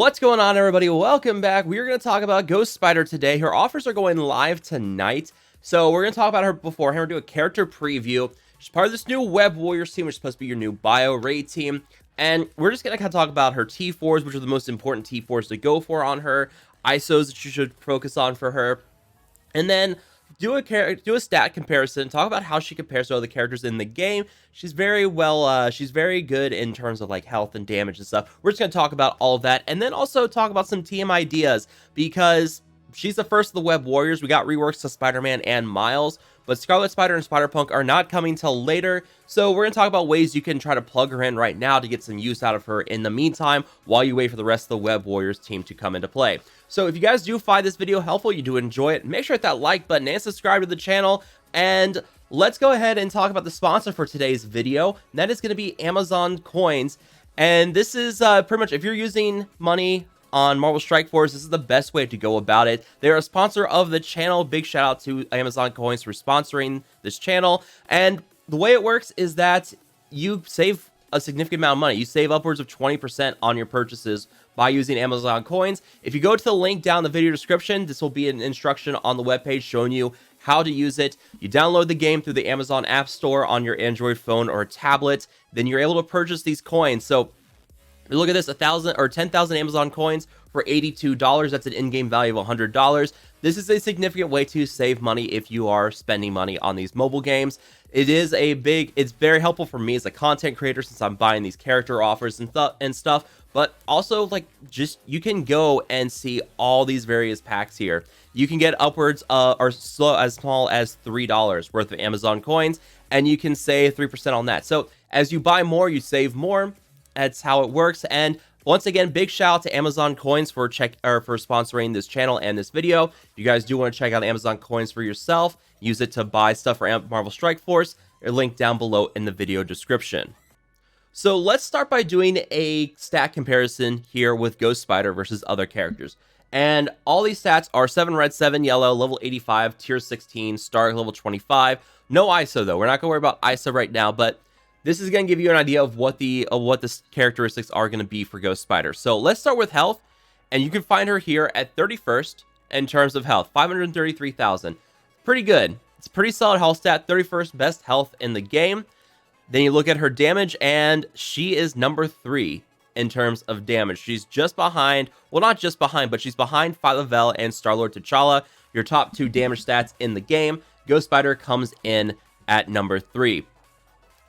What's going on, everybody? Welcome back. We are going to talk about Ghost Spider today. Her offers are going live tonight, so we're going to talk about her beforehand. We're going to do a character preview. She's part of this new Web Warriors team, which is supposed to be your new bio raid team, and we're just going to kind of talk about her T4's, which are the most important T4's to go for on her, ISOs that you should focus on for her, and then do a stat comparison, talk about how she compares to other characters in the game. She's very good in terms of like health and damage and stuff. We're just going to talk about all of that, and then also talk about some TM ideas, because she's the first of the Web Warriors. We got reworks to Spider-Man and Miles, but Scarlet Spider and Spider-Punk are not coming till later, so we're going to talk about ways you can try to plug her in right now to get some use out of her in the meantime, while you wait for the rest of the Web Warriors team to come into play. So if you guys do find this video helpful, you do enjoy it, make sure to hit that like button and subscribe to the channel, and let's go ahead and talk about the sponsor for today's video, and that is going to be Amazon Coins. And this is pretty much, if you're using money on Marvel Strike Force, this is the best way to go about it. They're a sponsor of the channel. Big shout out to Amazon Coins for sponsoring this channel. And the way it works is that you save a significant amount of money. You save upwards of 20% on your purchases by using Amazon Coins. If you go to the link down in the video description, this will be an instruction on the webpage showing you how to use it. You download the game through the Amazon App Store on your Android phone or tablet, then you're able to purchase these coins. So look at this, 1,000 or 10,000 Amazon coins for $82. That's an in-game value of $100. This is a significant way to save money if you are spending money on these mobile games. It's very helpful for me as a content creator, since I'm buying these character offers and stuff, but also like just you can go and see all these various packs here. You can get upwards or as small as $3 worth of Amazon coins, and you can save 3% on that. So as you buy more, you save more. That's how it works. And once again, big shout out to Amazon Coins for sponsoring this channel and this video. If you guys do want to check out Amazon Coins for yourself, use it to buy stuff for Marvel Strike Force, they're linked down below in the video description. So let's start by doing a stat comparison here with Ghost Spider versus other characters. And all these stats are 7 red, 7 yellow, level 85, tier 16, star level 25. No ISO though. We're not going to worry about ISO right now, but this is going to give you an idea of what the characteristics are going to be for Ghost Spider. So let's start with health, and you can find her here at 31st in terms of health, 533,000. Pretty good. It's a pretty solid health stat, 31st best health in the game. Then you look at her damage, and she is number 3 in terms of damage. She's just behind, well, not just behind, but she's behind Phyla-Vell and Star-Lord T'Challa, your top 2 damage stats in the game. Ghost Spider comes in at number 3.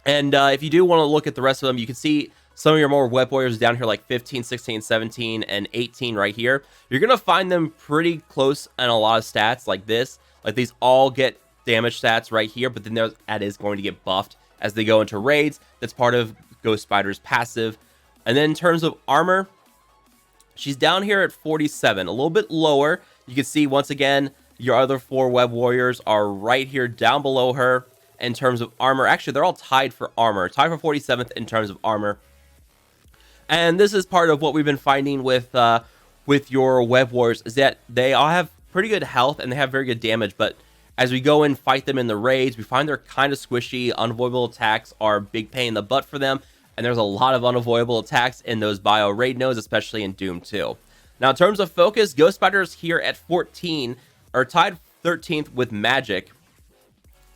And if you do want to look at the rest of them, you can see some of your more Web Warriors down here, like 15, 16, 17, and 18 right here. You're going to find them pretty close in a lot of stats like this. Like these all get damage stats right here, but then that is going to get buffed as they go into raids. That's part of Ghost Spider's passive. And then in terms of armor, she's down here at 47, a little bit lower. You can see, once again, your other 4 Web Warriors are right here down below her. In terms of armor, actually they're all tied for armor, tied for 47th in terms of armor. And this is part of what we've been finding with your Web Warriors, is that they all have pretty good health and they have very good damage, but as we go and fight them in the raids, we find they're kind of squishy. Unavoidable attacks are a big pain in the butt for them, and there's a lot of unavoidable attacks in those bio raid nodes, especially in Doom 2. Now in terms of focus, Ghost Spider is here at 14, or tied 13th with Magic.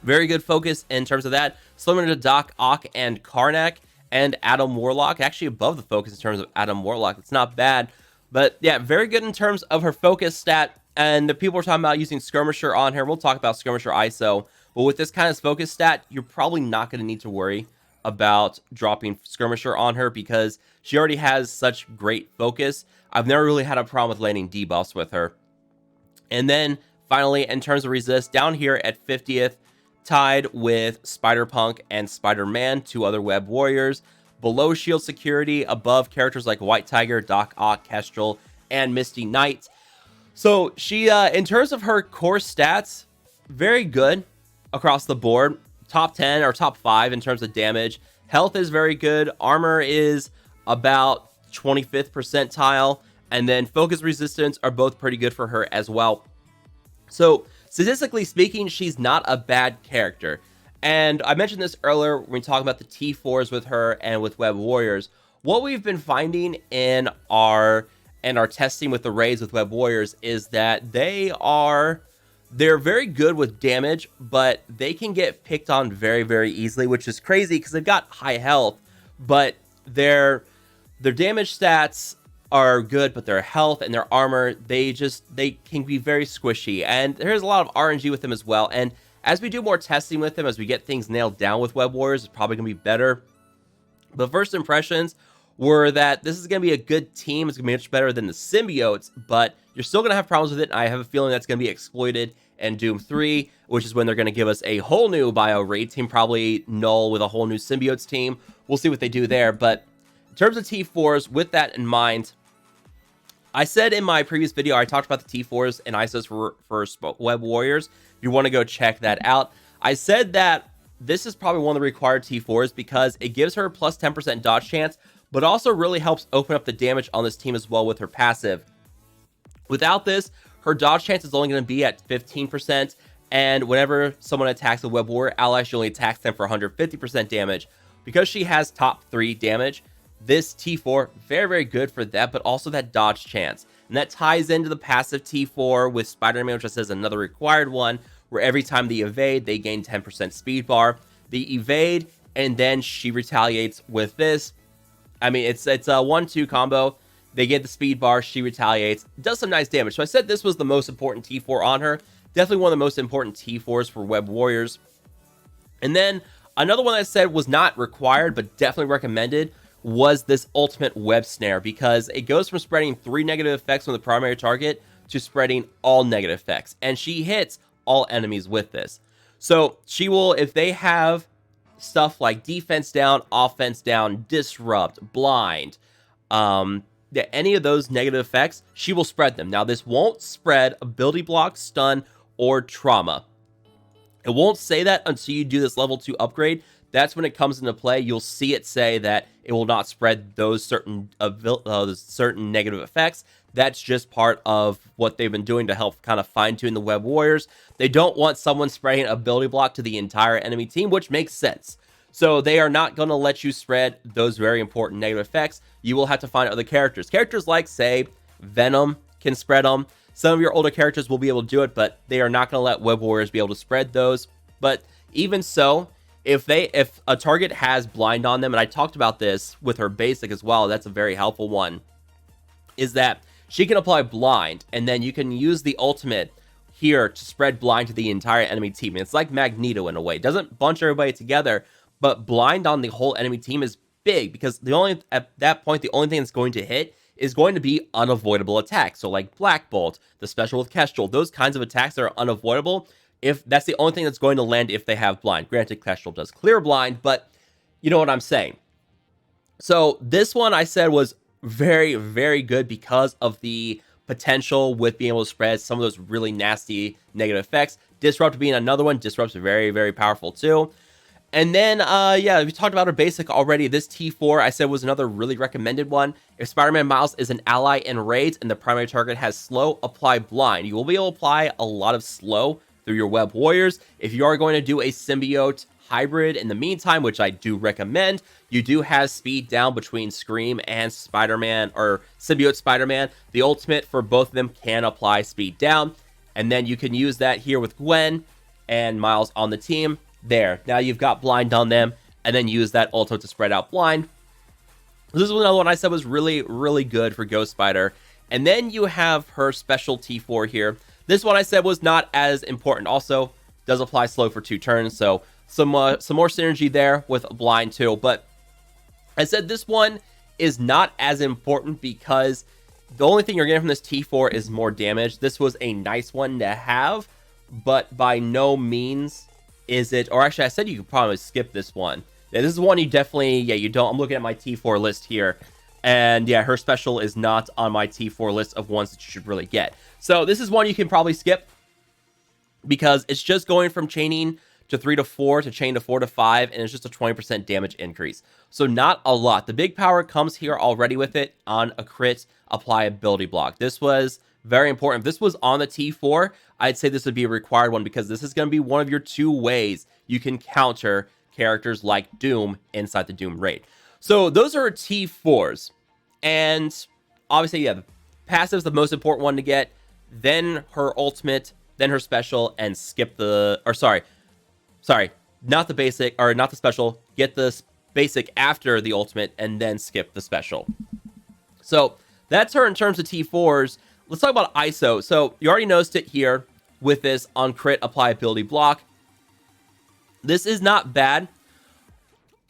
Very good focus in terms of that. Similar to Doc Ock and Karnak and Adam Warlock. Actually above the focus in terms of Adam Warlock. It's not bad. But yeah, very good in terms of her focus stat. And the people are talking about using Skirmisher on her. We'll talk about Skirmisher ISO. But with this kind of focus stat, you're probably not going to need to worry about dropping Skirmisher on her, because she already has such great focus. I've never really had a problem with landing debuffs with her. And then finally, in terms of resist, down here at 50th, tied with Spider-Punk and Spider-Man, 2 other Web Warriors. Below shield security, above characters like White Tiger, Doc Ock, Kestrel, and Misty Knight. So she, in terms of her core stats, very good across the board. Top 10 or top 5 in terms of damage. Health is very good. Armor is about 25th percentile. And then focus resistance are both pretty good for her as well. So statistically speaking, she's not a bad character. And I mentioned this earlier when we talked about the T4's with her and with Web Warriors. What we've been finding in our and our testing with the raids with Web Warriors is that they're very good with damage, but they can get picked on very, very easily, which is crazy because they've got high health, but their damage stats are good, but their health and their armor, they can be very squishy, and there's a lot of RNG with them as well. And as we do more testing with them, as we get things nailed down with Web Warriors, it's probably gonna be better. But first impressions were that this is going to be a good team. It's going to be much better than the symbiotes, but you're still going to have problems with it. And I have a feeling that's going to be exploited in Doom 3, which is when they're going to give us a whole new bio raid team, probably null with a whole new symbiotes team. We'll see what they do there. But in terms of T4s, with that in mind, I said in my previous video, I talked about the T4s and ISOs for Web Warriors. If you want to go check that out, I said that this is probably one of the required T4s because it gives her plus 10% dodge chance, but also really helps open up the damage on this team as well with her passive. Without this, her dodge chance is only going to be at 15%, and whenever someone attacks a Web Warrior ally, she only attacks them for 150% damage. Because she has top 3 damage, this T4, very, very good for that, but also that dodge chance. And that ties into the passive T4 with Spider-Man, which says another required one, where every time they evade, they gain 10% speed bar. They evade, and then she retaliates with this. I mean, it's a 1-2 combo. They get the speed bar, she retaliates, does some nice damage. So I said this was the most important T4 on her. Definitely one of the most important T4s for Web Warriors. And then another one I said was not required, but definitely recommended, was this ultimate web snare, because it goes from spreading 3 negative effects on the primary target to spreading all negative effects. And she hits all enemies with this. So she will, if they have stuff like defense down, offense down, disrupt, blind, any of those negative effects, she will spread them. Now, this won't spread ability block, stun, or trauma. It won't say that until you do this level 2 upgrade. That's when it comes into play. You'll see it say that it will not spread those certain negative effects. That's just part of what they've been doing to help kind of fine-tune the Web Warriors. They don't want someone spreading ability block to the entire enemy team, which makes sense. So they are not going to let you spread those very important negative effects. You will have to find other characters. Characters like, say, Venom can spread them. Some of your older characters will be able to do it, but they are not going to let Web Warriors be able to spread those. But even so, if a target has blind on them, and I talked about this with her basic as well, that's a very helpful one, is that she can apply blind, and then you can use the ultimate here to spread blind to the entire enemy team. And it's like Magneto in a way. It doesn't bunch everybody together, but blind on the whole enemy team is big, because at that point, the only thing that's going to hit is going to be unavoidable attacks. So like Black Bolt, the special with Kestrel, those kinds of attacks that are unavoidable, if that's the only thing that's going to land if they have blind. Granted, Kestrel does clear blind, but you know what I'm saying. So this one I said was very, very good because of the potential with being able to spread some of those really nasty negative effects. Disrupt being another one. Disrupt's very, very powerful too. And then, yeah, we talked about her basic already. This T4, I said, was another really recommended one. If Spider-Man Miles is an ally in raids and the primary target has slow, apply blind. You will be able to apply a lot of slow through your Web Warriors. If you are going to do a symbiote hybrid in the meantime, which I do recommend, you do have speed down between Scream and Spider-Man, or symbiote Spider-Man. The ultimate for both of them can apply speed down. And then you can use that here with Gwen and Miles on the team. There, now you've got blind on them, and then use that ultimate to spread out blind. This is another one I said was really, really good for Ghost Spider. And then you have her special T4 here. This one I said was not as important. Also, does apply slow for 2 turns, so some more synergy there with blind too. But I said this one is not as important because the only thing you're getting from this T4 is more damage. This was a nice one to have, but by no means is it, or actually I said you could probably skip this one. Yeah, this is one you definitely, yeah, you don't. I'm looking at my T4 list here, and yeah, her special is not on my T4 list of ones that you should really get. So this is one you can probably skip because it's just going from chaining to 3 to 4 to chain to 4 to 5, and it's just a 20% damage increase. So not a lot. The big power comes here already with it on a crit, apply ability block. This was very important. If this was on the T4, I'd say this would be a required one because this is going to be one of your 2 ways you can counter characters like Doom inside the Doom raid. So those are T4s. And obviously, yeah, passive's the most important one to get, then her ultimate, then her special, and skip the, or sorry, not the basic, or not the special, get the basic after the ultimate, and then skip the special. So that's her in terms of T4's. Let's talk about ISO. So you already noticed it here with this on crit apply ability block. This is not bad.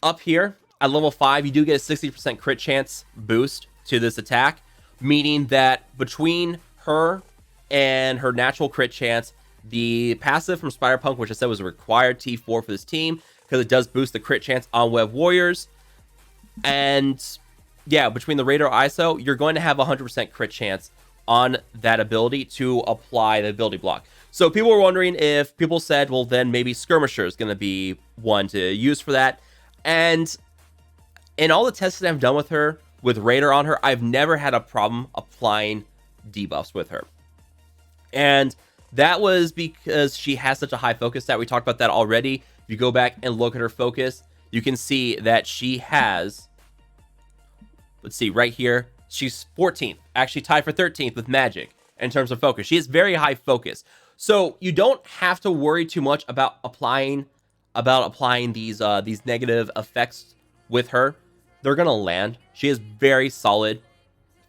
Up here at level 5, you do get a 60% crit chance boost to this attack, meaning that between her and her natural crit chance, the passive from Spider-Punk, which I said was a required T4 for this team, because it does boost the crit chance on Web Warriors. And yeah, between the Raider ISO, you're going to have 100% crit chance on that ability to apply the ability block. So people were wondering if people said, well, then maybe Skirmisher is going to be one to use for that. And in all the tests that I've done with her, with Raider on her, I've never had a problem applying debuffs with her. And that was because she has such a high focus stat. We talked about that already. If you go back and look at her focus, you can see that she has, let's see, right here, she's 14th, actually tied for 13th with Magic in terms of focus. She has very high focus. So you don't have to worry too much about applying these negative effects with her. They're going to land. She has very solid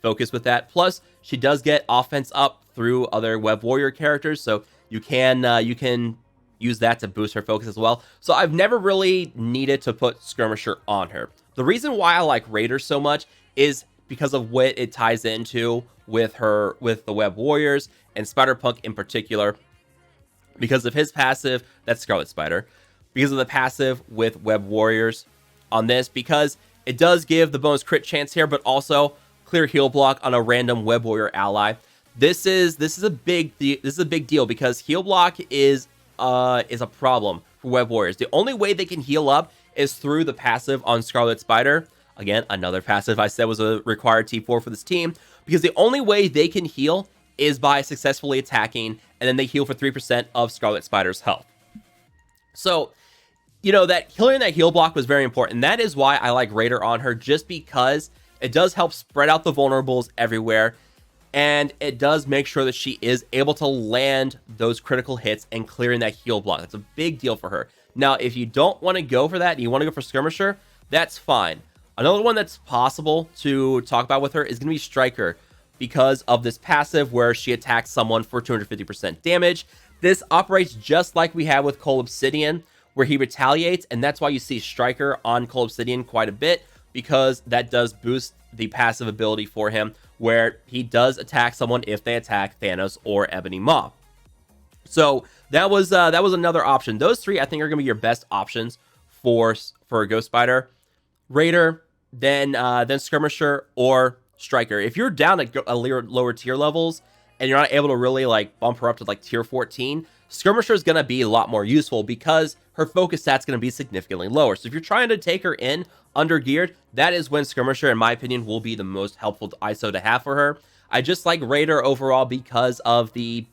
focus with that. Plus, she does get offense up through other Web Warrior characters, so you can use that to boost her focus as well. So I've never really needed to put Skirmisher on her. The reason why I like Raider so much is because of what it ties into with the Web Warriors and Spider-Punk in particular, because of his passive, that's Scarlet Spider, because of the passive with Web Warriors on this, because it does give the bonus crit chance here, but also clear heal block on a random Web Warrior ally. This is a big deal because heal block is a problem for Web Warriors. The only way they can heal up is through the passive on Scarlet Spider. Again, another passive I said was a required T4 for this team, because the only way they can heal is by successfully attacking, and then they heal for 3% of Scarlet Spider's health. So, you know, that killing that heal block was very important. That is why I like Raider on her, just because it does help spread out the vulnerables everywhere, and it does make sure that she is able to land those critical hits and clearing that heal block. That's a big deal for her. Now, if you don't want to go for that, and you want to go for Skirmisher, that's fine. Another one that's possible to talk about with her is going to be Striker, because of this passive where she attacks someone for 250% damage. This operates just like we had with Cole Obsidian, where he retaliates, and that's why you see Striker on Cole Obsidian quite a bit, because that does boost the passive ability for him, where he does attack someone if they attack Thanos or Ebony Maw. So that was another option. Those three, I think, are going to be your best options for Ghost Spider. Raider, then Skirmisher, or Striker. If you're down at lower tier levels and you're not able to really like bump her up to like tier 14, Skirmisher is going to be a lot more useful because her focus stat's going to be significantly lower. So if you're trying to take her in under geared, that is when Skirmisher, in my opinion, will be the most helpful ISO to have for her. I just like Raider overall because of the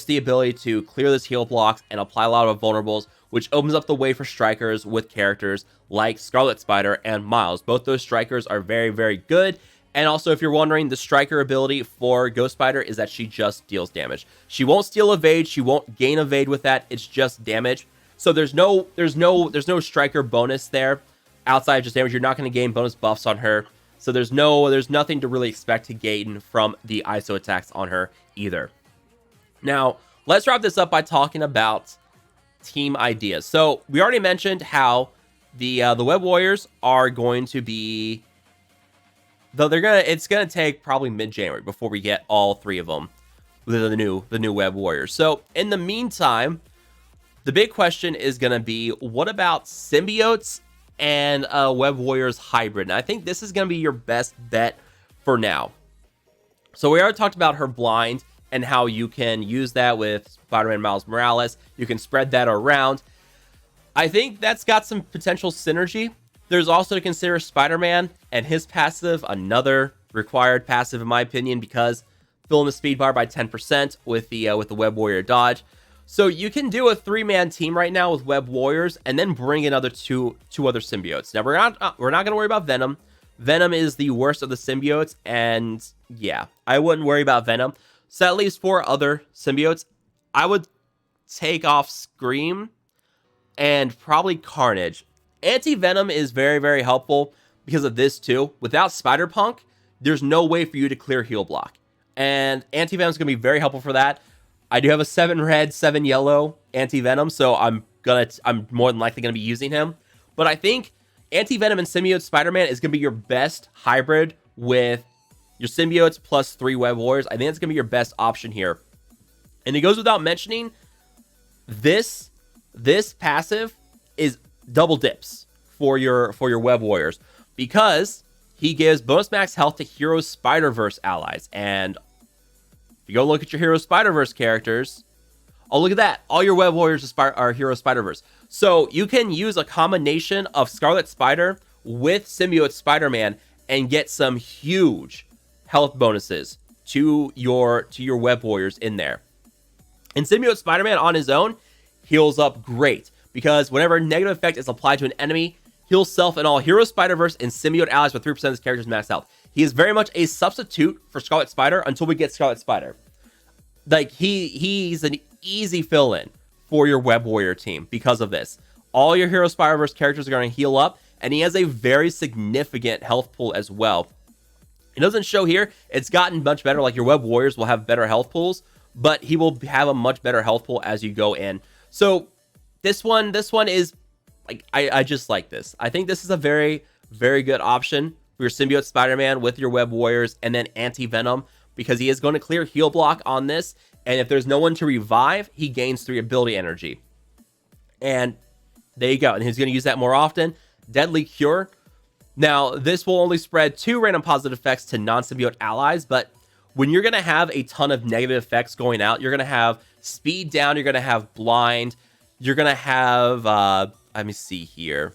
ability to clear this heal blocks and apply a lot of vulnerables, which opens up the way for strikers with characters like Scarlet Spider and Miles. Both those strikers are very, very good. And also, if you're wondering, the striker ability for Ghost Spider is that she just deals damage. She won't steal evade, she won't gain evade with that, it's just damage. So there's no striker bonus there outside of just damage. You're not going to gain bonus buffs on her. So there's nothing to really expect to gain from the ISO attacks on her either. Now, let's wrap this up by talking about team ideas. So we already mentioned how the Web Warriors are going to be, though it's gonna take probably mid-January before we get all three of them, the new Web Warriors. So in the meantime, the big question is gonna be, what about symbiotes and Web Warriors hybrid? And I think this is gonna be your best bet for now. So we already talked about her blind and how you can use that with Spider-Man Miles Morales. You can spread that around. I think that's got some potential synergy. There's also to consider Spider-Man and his passive, another required passive in my opinion, because filling the speed bar by 10% with the Web Warrior dodge. So you can do a 3-man team right now with Web Warriors and then bring in two other symbiotes. Now we're not going to worry about Venom. Venom is the worst of the symbiotes, and Yeah, I wouldn't worry about Venom. So at least 4 other symbiotes, I would take off Scream and probably Carnage. Anti-Venom is very, very helpful because of this too. Without Spider-Punk, there's no way for you to clear heal block. And Anti-Venom is going to be very helpful for that. I do have a 7 red, 7 yellow Anti-Venom, so I'm more than likely going to be using him. But I think Anti-Venom and Symbiote Spider-Man is going to be your best hybrid with your symbiotes plus 3 Web Warriors. I think it's going to be your best option here. And it goes without mentioning, this passive is double dips for your Web Warriors because he gives bonus max health to Hero Spider-Verse allies. And if you go look at your Hero Spider-Verse characters, oh, look at that. All your Web Warriors are Hero Spider-Verse. So you can use a combination of Scarlet Spider with Symbiote Spider-Man and get some huge health bonuses to your Web Warriors in there. And Symbiote Spider-Man on his own heals up great because whenever a negative effect is applied to an enemy, heals self and all Hero Spider-Verse and Symbiote allies with 3% of his character's max health. He is very much a substitute for Scarlet Spider until we get Scarlet Spider. Like, he's an easy fill-in for your Web Warrior team because of this. All your Hero Spider-Verse characters are going to heal up, and he has a very significant health pool as well. It doesn't show here. It's gotten much better. Like, your Web Warriors will have better health pools, but he will have a much better health pool as you go in. So this one is like, I just like this. I think this is a very, very good option for your Symbiote Spider-Man with your Web Warriors and then Anti-Venom because he is going to clear heal block on this. And if there's no one to revive, he gains 3 ability energy. And there you go. And he's going to use that more often. Deadly Cure. Now, this will only spread 2 random positive effects to non-symbiote allies, but when you're going to have a ton of negative effects going out, you're going to have speed down, you're going to have blind, you're going to have, let me see here.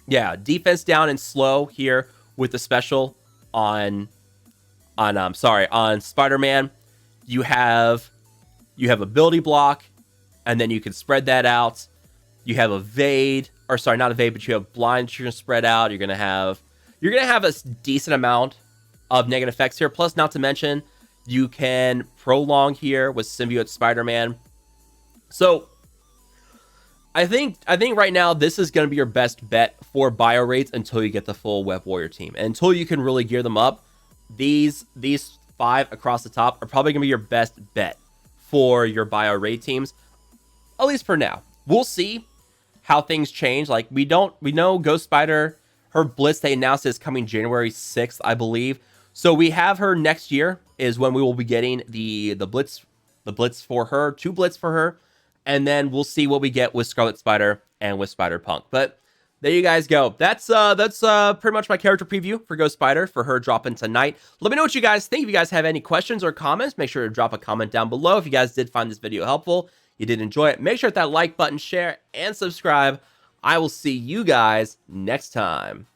Yeah, defense down and slow here with the special on Spider-Man. You have ability block, and then you can spread that out. You have evade, or sorry, not evade, but you have blind. You're gonna spread out. You're gonna have a decent amount of negative effects here. Plus, not to mention, you can prolong here with Symbiote Spider-Man. So, I think right now this is gonna be your best bet for bio rates until you get the full Web Warrior team, and until you can really gear them up. These 5 across the top are probably gonna be your best bet for your bio raid teams, at least for now. We'll see how things change. Like, we know Ghost Spider, her Blitz, they announced is coming January 6th, I believe. So we have her next year is when we will be getting the Blitz for her, 2 Blitz for her, and then we'll see what we get with Scarlet Spider and with Spider-Punk. But there you guys go. That's pretty much my character preview for Ghost Spider for her dropping tonight. Let me know what you guys think. If you guys have any questions or comments, make sure to drop a comment down below. If you guys did find this video helpful, you did enjoy it, make sure to hit that like button, share, and subscribe. I will see you guys next time.